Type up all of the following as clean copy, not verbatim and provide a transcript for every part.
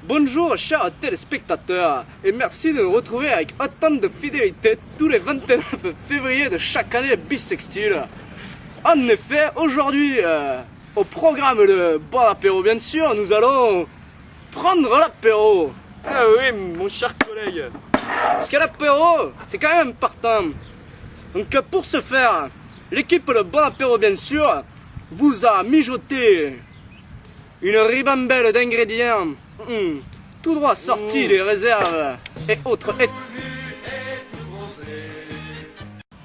Bonjour chers téléspectateurs et merci de nous retrouver avec autant de fidélité tous les 29 février de chaque année bissextile. En effet, aujourd'hui, au programme de Bon Apéro bien sûr, nous allons prendre l'apéro. Ah oui, mon cher collègue. Parce que l'apéro, c'est quand même important. Donc pour ce faire, l'équipe de Bon Apéro bien sûr vous a mijoté une ribambelle d'ingrédients tout droit sortis des réserves et autres.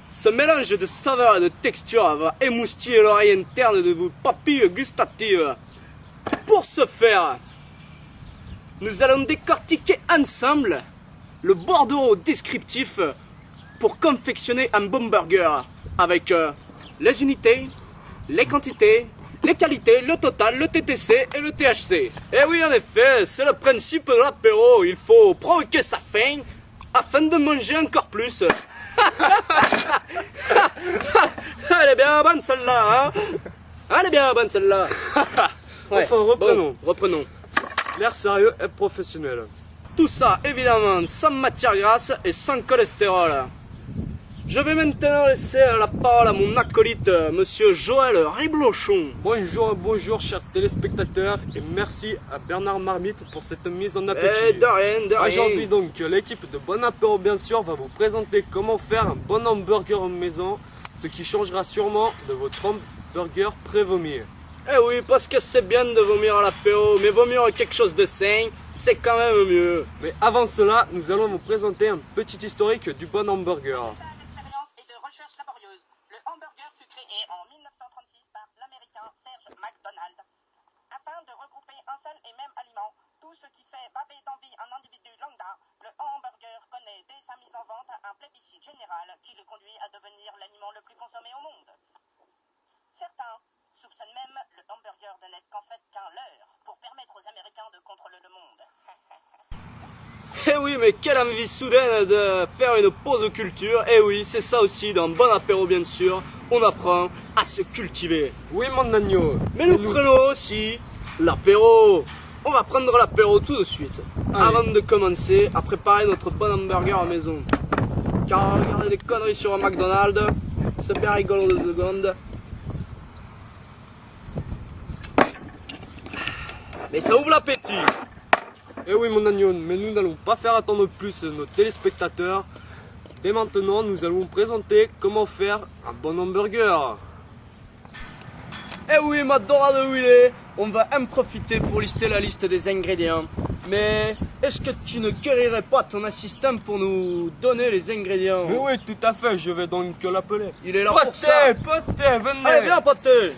Ce mélange de saveurs et de textures va émoustiller l'oreille interne de vos papilles gustatives. Pour ce faire, nous allons décortiquer ensemble le bordereau descriptif pour confectionner un bon burger avec les unités, les quantités, les qualités, le total, le TTC et le THC. Et oui, en effet, c'est le principe de l'apéro. Il faut provoquer sa faim afin de manger encore plus. Elle est bien bonne celle-là, hein? Elle est bien bonne celle-là. Ouais. Enfin, reprenons. Bon, reprenons. L'air sérieux et professionnel. Tout ça, évidemment, sans matière grasse et sans cholestérol. Je vais maintenant laisser la parole à mon acolyte, monsieur Joël Riblochon. Bonjour, chers téléspectateurs, et merci à Bernard Marmite pour cette mise en appétit. De rien. Aujourd'hui donc, l'équipe de Bon Apéro bien sûr va vous présenter comment faire un bon hamburger en maison, ce qui changera sûrement de votre hamburger pré-vomi. Eh oui, parce que c'est bien de vomir à l'apéro, mais vomir quelque chose de sain, c'est quand même mieux. Mais avant cela, nous allons vous présenter un petit historique du bon hamburger. Le hamburger fut créé en 1936 par l'américain Serge McDonald afin de regrouper un seul et même aliment, tout ce qui fait baver d'envie un individu lambda. Le hamburger connaît dès sa mise en vente un plébiscite général qui le conduit à devenir l'aliment le plus consommé au monde. Certains soupçonnent même le hamburger de n'être qu'en fait qu'un leurre pour permettre aux Américains de contrôler le monde. Eh oui, mais quelle envie soudaine de faire une pause culture. Eh oui, c'est ça aussi, dans Bon Apéro bien sûr, on apprend à se cultiver. Oui mon agneau. Mais nous prenons aussi l'apéro. On va prendre l'apéro tout de suite, avant de commencer à préparer notre bon hamburger à la maison. Car regarder des conneries sur un McDonald's, c'est bien rigolo de secondes. Mais ça ouvre l'appétit. Eh oui mon agneau, mais nous n'allons pas faire attendre plus nos téléspectateurs. Et maintenant, nous allons vous présenter comment faire un bon hamburger. Eh oui, ma dorade Willy, on va en profiter pour lister la liste des ingrédients. Mais est-ce que tu ne querrais pas ton assistant pour nous donner les ingrédients? Mais oui, tout à fait, je vais donc l'appeler. Il est là pour ça. Poté, venez. Allez, viens, Poté.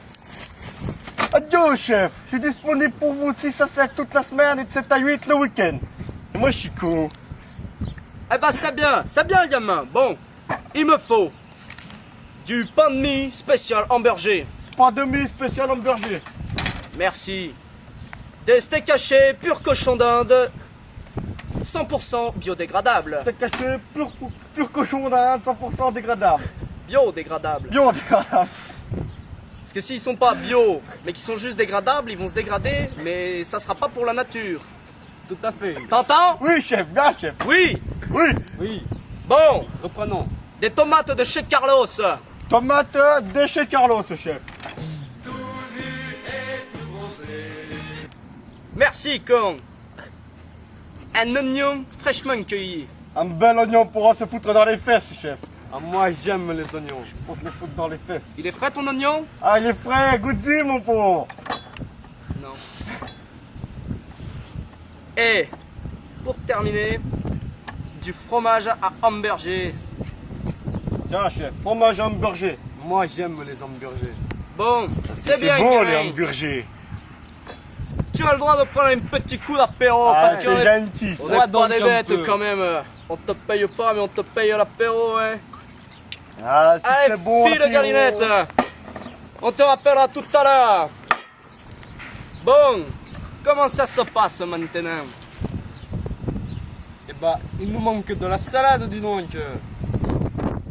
Adieu chef, je suis disponible pour vous de 6 à 7 toute la semaine et de 7 à 8 le week-end. Et moi je suis con. Eh ben c'est bien gamin. Bon, il me faut du pain de mie spécial hamburger. Pas de mie spécial hamburger. Merci. Des steaks hachés pur cochon d'Inde, 100% biodégradable. T'es caché pur cochon d'Inde, 100% dégradable. Biodégradable. Biodégradable. Parce que s'ils sont pas bio, mais qu'ils sont juste dégradables, ils vont se dégrader, mais ça sera pas pour la nature. Tout à fait. T'entends? Oui chef, bien chef. Oui. Oui. Oui, Bon, reprenons. des tomates de chez Carlos. Tomate de chez Carlos chef. Merci, con. Un oignon fraîchement cueilli. Un bel oignon pourra se foutre dans les fesses chef. Ah, moi j'aime les oignons. Pour te les foutre dans les fesses. Il est frais ton oignon? Ah il est frais, goûte-y mon pauvre. Non. Et pour terminer, du fromage à hamburger. Tiens chef, fromage hamburger. Moi j'aime les hamburgers. Bon, c'est bien. bon gamin. les hamburgers. Tu as le droit de prendre un petit coup d'apéro parce qu'on c'est est, gentil. on ça. est Ouais, pas donc, des un bêtes peu. quand même. On te paye pas, mais on te paye l'apéro, hein. Ah si Allez, c'est bon. file de l'apéro. galinette. On te rappellera tout à l'heure. Bon, comment ça se passe maintenant? Eh bah, il nous manque de la salade, dis donc.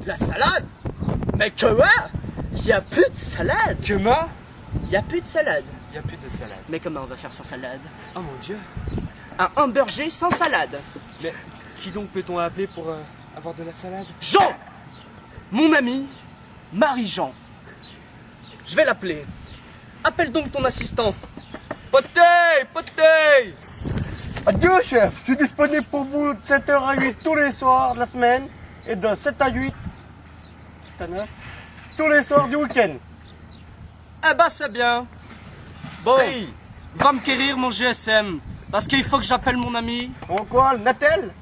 La salade? Mais quoi? Y a plus de salade. Comment? Y a plus de salade. Il n'y a plus de salade. Mais comment on va faire sans salade? Oh mon dieu. un hamburger sans salade. Mais qui donc peut-on appeler pour avoir de la salade? Jean! Mon ami, Marie-Jean. Je vais l'appeler. Appelle donc ton assistant. Poté! Poté! Adieu, chef. Je suis disponible pour vous de 7h à 8 tous les soirs de la semaine et de 7 à 8 à 9 tous les soirs du week-end. Eh bah c'est bien. Bon, Hey! va me quérir mon GSM. Parce qu'il faut que j'appelle mon ami. Bon quoi, le Natel?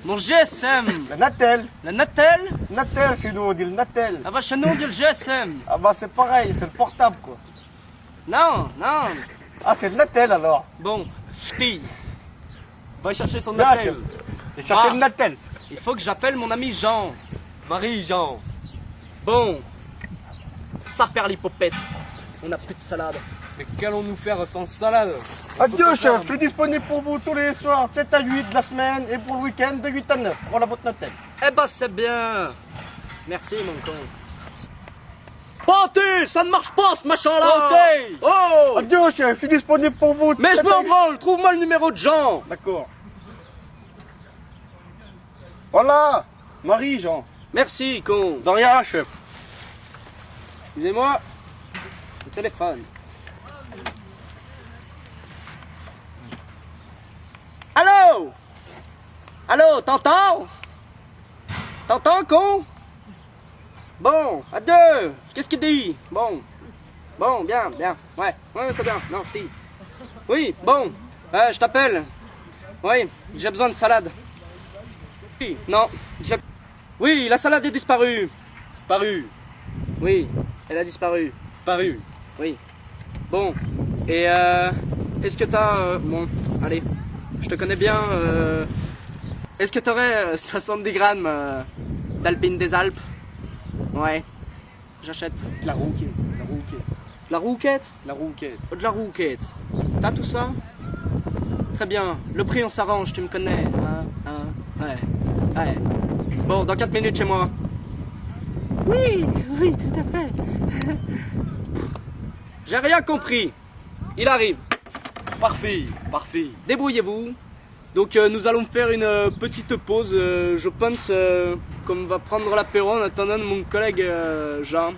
Mon GSM. Le Natel. Le Natel. Natel, chez nous on dit le Natel. Ah bah chez nous on dit le GSM. Ah bah c'est pareil, c'est le portable quoi. Non, non. Ah c'est le Natel alors. Bon, fille, Va chercher son Là, appel. j'ai cherché Ah. le Natel. il faut que j'appelle mon ami Jean. Marie-Jean. Bon, ça perd l'hypopète. On n'a plus de salade. Mais qu'allons-nous faire sans salade? Adieu chef, je suis disponible pour vous tous les soirs de 7 à 8 de la semaine et pour le week-end de 8 à 9. Voilà votre Natel. Eh bah c'est bien. Merci mon con. Pâté, ça ne marche pas ce machin là. Pâté. Oh. Adieu chef, je suis disponible pour vous. de Mais je 7 à m'en 8. branle, trouve-moi le numéro de Jean. D'accord. Voilà, Marie-Jean. Merci con. De rien chef. Excusez-moi. Le téléphone. Allô? Allô, t'entends? T'entends, con? Bon, à deux. Qu'est-ce qu'il dit? Bon. Bon, bien, bien. Ouais, c'est bien. Non, je dis. Oui, bon. Je t'appelle. Oui, j'ai besoin de salade. Oui, non, Oui, la salade est disparue. Disparu. Oui, elle a disparu. Disparu. Oui. Bon. Et est-ce que t'as... bon, allez. Je te connais bien. Est-ce que t'aurais 70 grammes d'Alpine des Alpes? Ouais. J'achète. De la rouquette. La rouquette. La rouquette? La rouquette. De la rouquette. T'as tout ça? Très bien. Le prix on s'arrange, tu me connais. Ouais. Ouais. Bon, dans 4 minutes chez moi. Oui, oui, tout à fait. J'ai rien compris. Il arrive. Parfait. Parfait. Débrouillez-vous. Donc nous allons faire une petite pause. Je pense qu'on va prendre l'apéro en attendant mon collègue Jean.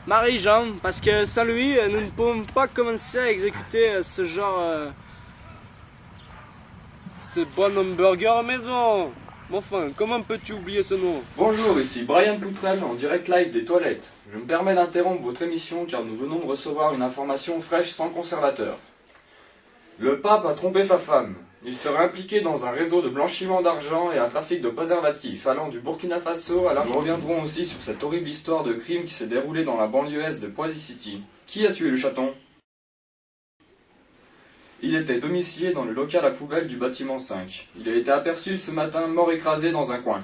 Marie-Jean, parce que sans lui, nous ne pouvons pas commencer à exécuter ce genre... C'est bon hamburger maison. Mais enfin, comment peux-tu oublier ce nom? Bonjour, ici Brian Poutrel en direct live des toilettes. Je me permets d'interrompre votre émission car nous venons de recevoir une information fraîche sans conservateur. Le pape a trompé sa femme. Il serait impliqué dans un réseau de blanchiment d'argent et un trafic de préservatifs allant du Burkina Faso à l'Argentine. Nous reviendrons aussi sur cette horrible histoire de crime qui s'est déroulée dans la banlieue est de Poisy City. Qui a tué le chaton? Il était domicilié dans le local à poubelle du bâtiment 5. Il a été aperçu ce matin mort écrasé dans un coin.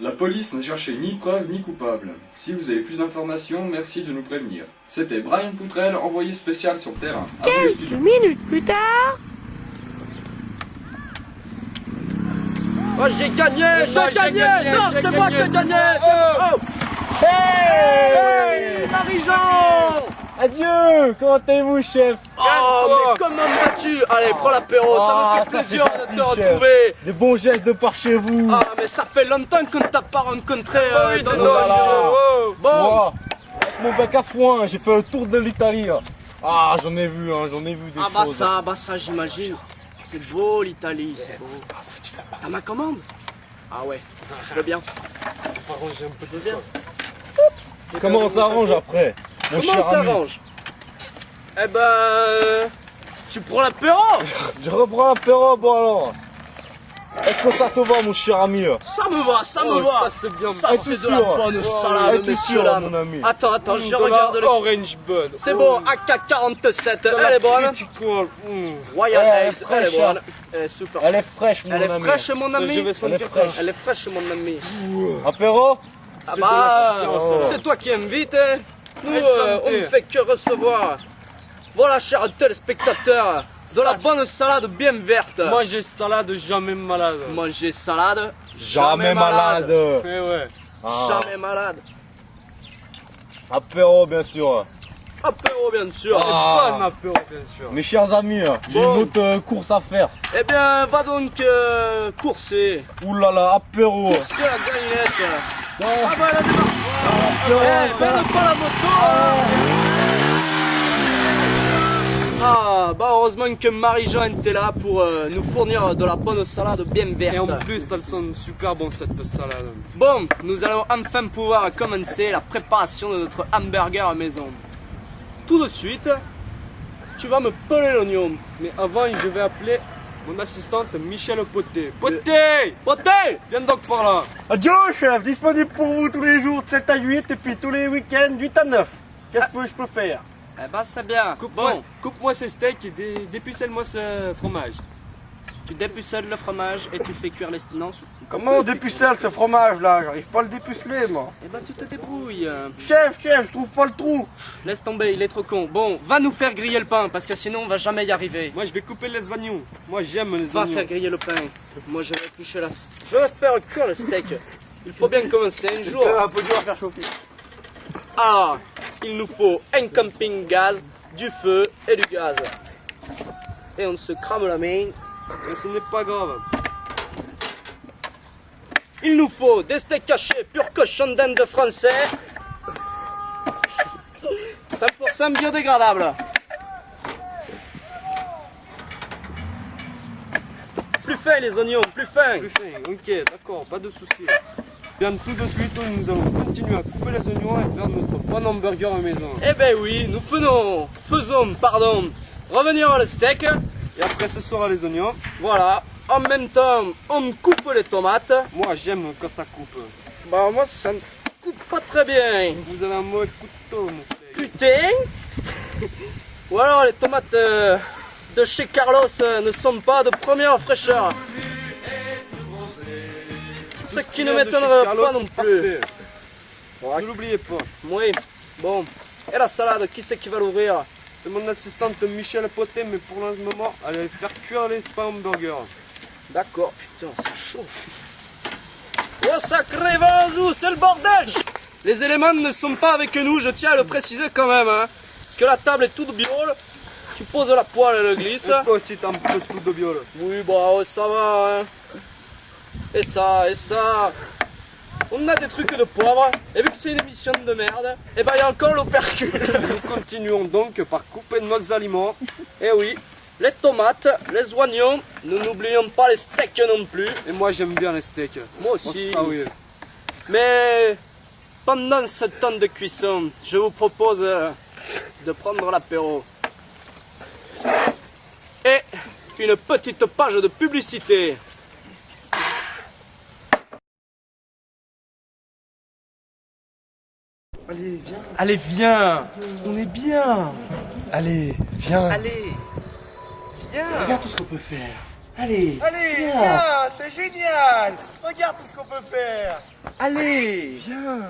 La police n'a cherché ni preuve ni coupable. Si vous avez plus d'informations, merci de nous prévenir. C'était Brian Poutrel, envoyé spécial sur le terrain. À vous les studios. Minutes plus tard. Oh, j'ai gagné, j'ai gagné, non, j'ai c'est moi qui ai gagné, gagné, c'est moi. c'est moi. Hey, Marie-Jean. Adieu, comment allez-vous chef? Oh, mais comment vas-tu? Allez, prends l'apéro, ça me fait plaisir de te retrouver. Des bons gestes de par chez vous. Ah, mais ça fait longtemps qu'on ne t'a pas rencontré oui, dans dis nos donc, régions. oh. Bon, Moi, avec mon bac à foin, j'ai fait le tour de l'Italie. Ah, j'en ai vu des ah choses. bah ça j'imagine. C'est beau l'Italie, c'est beau. T'as ma commande? Ah ouais, je veux bien. Faut arranger un peu de ça. Comment on s'arrange après, mon Comment cher ça ami? s'arrange? Eh ben, tu prends l'apéro? Je reprends l'apéro, bon alors. Est-ce que ça te va, mon cher ami? Ça me va, ça me Oh, va. ça, c'est bien. Ça Es-tu c'est de la sûr? bonne Ouais, salade, es-tu messieurs sûr, dames. mon ami? Attends, je De regarde la le... Orange Bud. C'est bon, AK-47, elle est bonne. Royal Elle est Ace, elle est fraîche, bonne. Elle est super. Elle est fraîche, mon Elle est ami. fraîche, mon ami. Je vais sentir Elle est ça. fraîche. Elle est fraîche, mon ami. Apéro? Ah C'est bah, de la science, c'est toi qui invites. Hein. Nous, Allez, on santé. ne fait que recevoir. Voilà, chers téléspectateurs, de la Ça, bonne salade bien verte. Manger salade, jamais malade. Manger salade, Jamais malade. Eh ouais. Ah. Jamais malade. Apéro, bien sûr. apéro bien sûr. Et bon apéro, bien sûr. Mes chers amis, j'ai Bon. une autre course à faire. Eh bien, va donc courser. Ouh là là, apéro. Courser à la galinette. Ah bah elle a démarré. Eh, merde pas la moto. Ah, bah heureusement que Marie-Jean était là pour nous fournir de la bonne salade bien verte. Et en plus, elles sont super bonnes cette salade. Bon, nous allons enfin pouvoir commencer la préparation de notre hamburger maison. Tout de suite, tu vas me peler l'oignon. Mais avant, je vais appeler mon assistante Michel Poté. Poté! Poté! Viens donc par là. Adieu chef, disponible pour vous tous les jours de 7 à 8 et puis tous les week-ends 8 à 9. Qu'est-ce que je peux faire? Eh ben c'est bien. Coupe-moi ces steaks et dépucelle-moi ce fromage. Tu dépucelles le fromage et tu fais cuire les... Non, Comment on dépucelle ce fromage là? J'arrive pas à le dépuceler moi. Eh ben tu te débrouilles. Chef, je trouve pas le trou. Laisse tomber, il est trop con. Bon, va nous faire griller le pain parce que sinon on va jamais y arriver. Moi, je vais couper les oignons. Moi, j'aime les Va oignons. faire griller le pain. Moi je vais éplucher la... Je vais faire cuire le steak. Il faut bien commencer un jour. Un peu dur à faire chauffer. Alors, il nous faut un camping gaz, du feu et du gaz. Et on se crame la main. Mais ce n'est pas grave. Il nous faut des steaks cachés pur cochon d'Inde français. 100% biodégradable. Plus fin les oignons, plus fin. Plus fin, ok, d'accord, pas de soucis. Bien, tout de suite, nous allons continuer à couper les oignons et faire notre bon hamburger à maison. Eh ben oui, nous faisons, revenir le steak. Et après, ce sera les oignons. Voilà. En même temps, on coupe les tomates. Moi, j'aime quand ça coupe. Bah moi ça ne coupe pas très bien. Vous avez un mauvais couteau, mon frère. Putain. Ou alors les tomates de chez Carlos ne sont pas de première fraîcheur. Ce qui ne m'étonnerait pas non plus. Ne l'oubliez pas. Oui, bon. Et la salade, qui c'est qui va l'ouvrir? C'est mon assistante Michel Poté, mais pour le moment, elle va faire cuire les pains hamburgers. D'accord, putain, c'est chaud. Oh sacré Vanzou, c'est le bordel! Les éléments ne sont pas avec nous, je tiens à le préciser quand même. Hein, parce que la table est toute biole. Tu poses la poêle, elle glisse. Et toi aussi, t'as un peu tout de biole. Oui, bah ouais, ça va. Hein. Et ça. On a des trucs de poivre. Et vu que c'est une émission de merde, et ben il y a encore l'opercule. Nous continuons donc par couper nos aliments. Et oui, les tomates, les oignons. Nous n'oublions pas les steaks non plus. Et moi, j'aime bien les steaks. Moi aussi. Oh, ça, oui. Mais pendant ce temps de cuisson, je vous propose de prendre l'apéro. Et une petite page de publicité. Allez, viens. Allez, viens. On est bien. Allez, viens. Allez, viens. Regarde tout ce qu'on peut faire. Allez, Viens, c'est génial. Regarde tout ce qu'on peut faire. Allez, viens.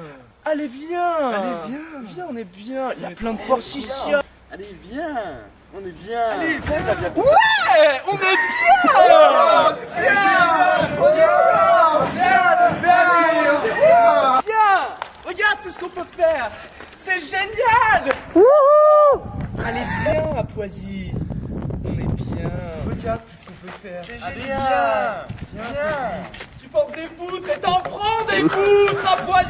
allez, viens. Allez, viens. Viens, on est bien. Il y a plein de force ici. Allez, viens. On est bien. Allez, viens, viens. Ouais, on est bien. Viens. Regarde tout ce qu'on peut faire. C'est génial. Allez, viens, à Poisy. On est bien. Regarde tout ce qu'on peut faire. C'est génial. Viens. Tu portes des poutres et t'en prends des poutres à Poisy.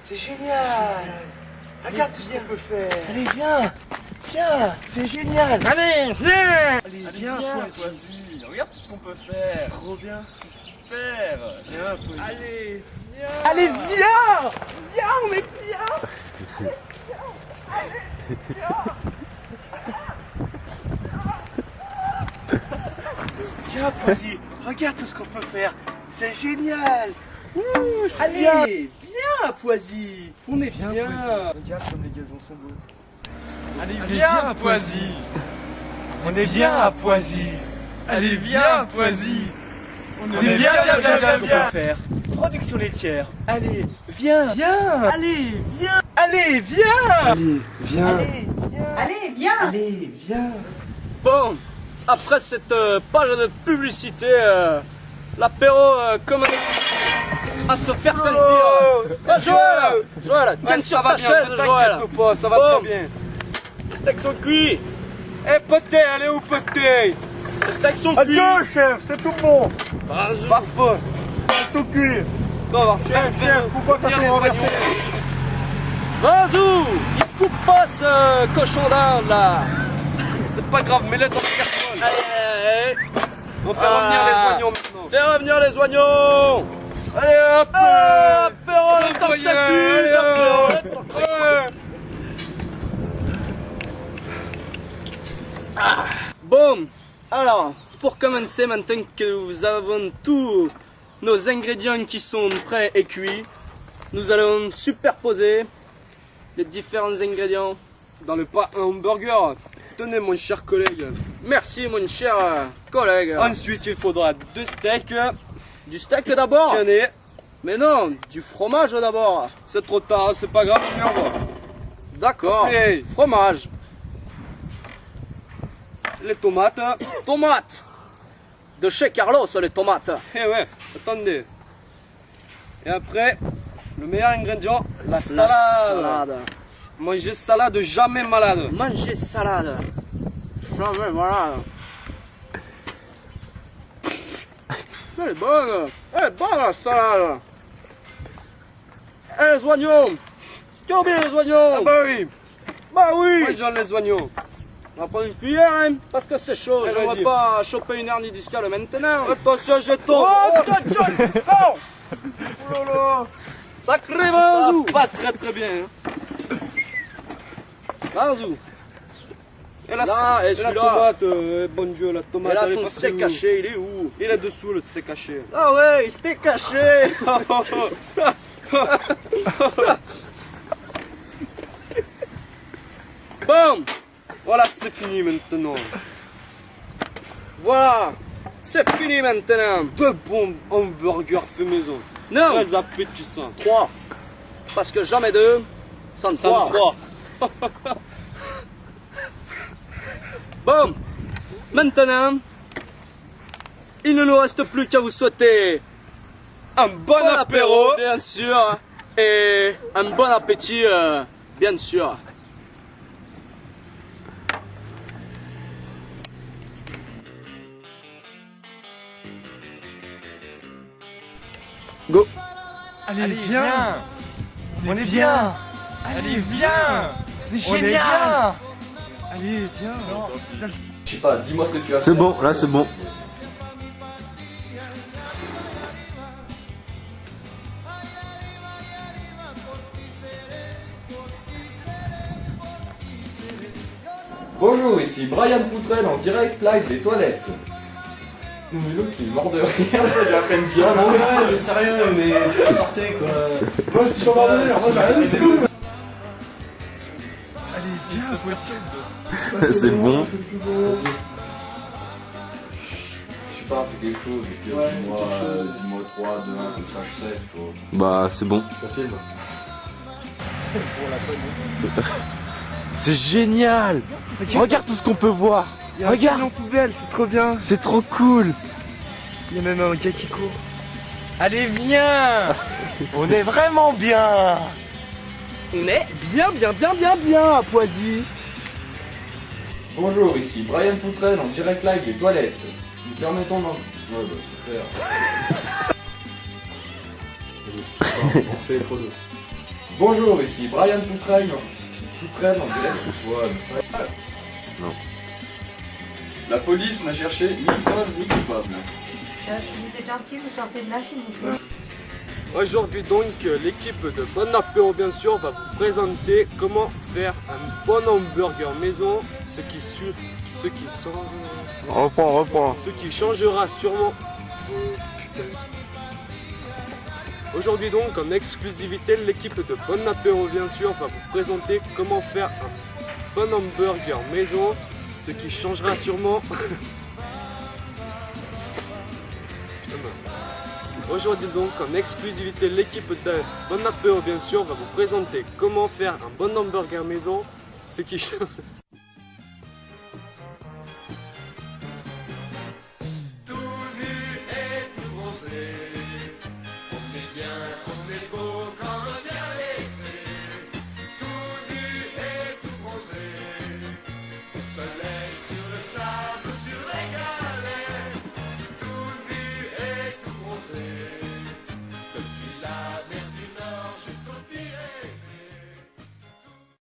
C'est génial. Regarde tout ce qu'on peut faire. Allez, viens. Viens. C'est génial. Allez, viens. Allez, viens, Poisy. Regarde tout ce qu'on peut faire. Trop bien. C'est super. Viens, Poisy. Allez, viens. Allez, viens. Viens, on est bien. Viens, Poisy. Regarde tout ce qu'on peut faire. C'est génial. C'est Allez, bien. viens, Poisy. On est bien. Regarde comme les gazons sont beaux. Allez, viens, Poisy. On est bien à Poisy. Allez, viens, Poisy. On est bien. faire. Production laitière. Allez, viens. Allez, viens. Allez, viens. Allez, viens. Allez, viens. Allez, viens. Bon, après cette page de publicité, l'apéro, comme on est... à se faire sentir. Ah, Joël, Joël, tiens sur ta chaise, Joël. T'inquiète pas, ça va Bon. très bien. Les steaks sont cuits. Eh poté, allez où poté? Les steaks sont cuits. Adieu, chef, c'est tout bon. Parfait. C'est tout cuit. On va faire Chef, pourquoi t'as venir tout les renversé? oignons. Vas-y, il se coupe pas ce cochon d'Inde là. C'est pas grave, mets-les dans le carton. Allez, On fait revenir les oignons maintenant. fais revenir les oignons. Allez hop. Apéro, le temps que ça cuise. Apéro, le temps que ça cuise. Bon, alors, pour commencer, maintenant que nous avons tous nos ingrédients qui sont prêts et cuits, nous allons superposer les différents ingrédients. Dans le pas un hamburger. Tenez mon cher collègue. Merci mon cher collègue. Ensuite il faudra 2 steaks. Du steak d'abord? Tenez. Mais non, du fromage d'abord. C'est trop tard, c'est pas grave, je viens voir. D'accord, Hey. fromage, Les tomates. tomates. De chez Carlos, les tomates. Eh ouais, attendez. Et après, le meilleur ingrédient, la La salade. salade. Manger salade, jamais malade. Manger salade. Jamais malade. Elle est bonne. Elle est bonne la salade. Et les oignons. Tu as oublié les oignons? Ah bah oui, Bah oui. mangeons les oignons. On va prendre une cuillère, hein, parce que c'est chaud. Allez, Je ne vas-y. vais pas choper une hernie discale maintenant. Attention, je tombe. Oh, oh. Sacré Ça Vanzou. va pas très très bien. Hein. Vanzou. Et la, Là, et et la celui-là. tomate, bon Dieu, la tomate. Et là, elle est ton pas steak sous. caché, il est où? Il est dessous, le steak caché. Ah ouais, il s'était caché. Bon, Voilà, c'est fini maintenant. voilà. C'est fini maintenant. Deux bons hamburgers fait maison. Non, Très appétissant. 3. Parce que jamais 2, sans 3. 103. Bon, maintenant, il ne nous reste plus qu'à vous souhaiter Un bon apéro. bien sûr, et un bon appétit, bien sûr. Go. Allez, viens. On est bien. Allez, viens. C'est génial. Allez, viens. Je sais pas, dis-moi ce que tu as fait. C'est bon, là c'est bon. Bonjour, ici Brian Poutrel en direct live des toilettes. Non mais l'autre il est mort de rire, ça j'ai à peine dit un mot. mais sérieux, mais sortez quoi. Moi, je suis en train de venir. Moi, j'ai rien dit. Allez, viens. C'est bon. Je sais pas, fais quelque chose, et puis dis-moi 3, 2, 1, comme ça je sais, tu vois. Bah c'est bon. Ça filme. C'est génial. Regarde tout ce qu'on peut voir. Regarde. En poubelle, c'est trop bien. C'est trop cool. Il y a même un gars qui court. Allez, viens. On est vraiment bien. On est bien à Poisy. Bonjour, ici Brian Poutrel en direct live des toilettes. Nous permettons d'en... Ouais bah super. On fait trop deux. Bonjour, ici Brian Poutrel en direct... Ouais, mais ça... Non. La police n'a cherché ni preuve ni coupable. Vous êtes gentil, vous sortez de là, s'il vous plaît. Aujourd'hui donc, l'équipe de Bon Apéro bien sûr va vous présenter comment faire un bon hamburger maison, ce qui changera sûrement. Oh, putain. Aujourd'hui donc, en exclusivité, l'équipe de Bon Apéro bien sûr va vous présenter comment faire un bon hamburger maison, ce qui changera sûrement. Aujourd'hui donc, en exclusivité, l'équipe de Bon Apéro bien sûr va vous présenter comment faire un bon hamburger maison, ce qui change...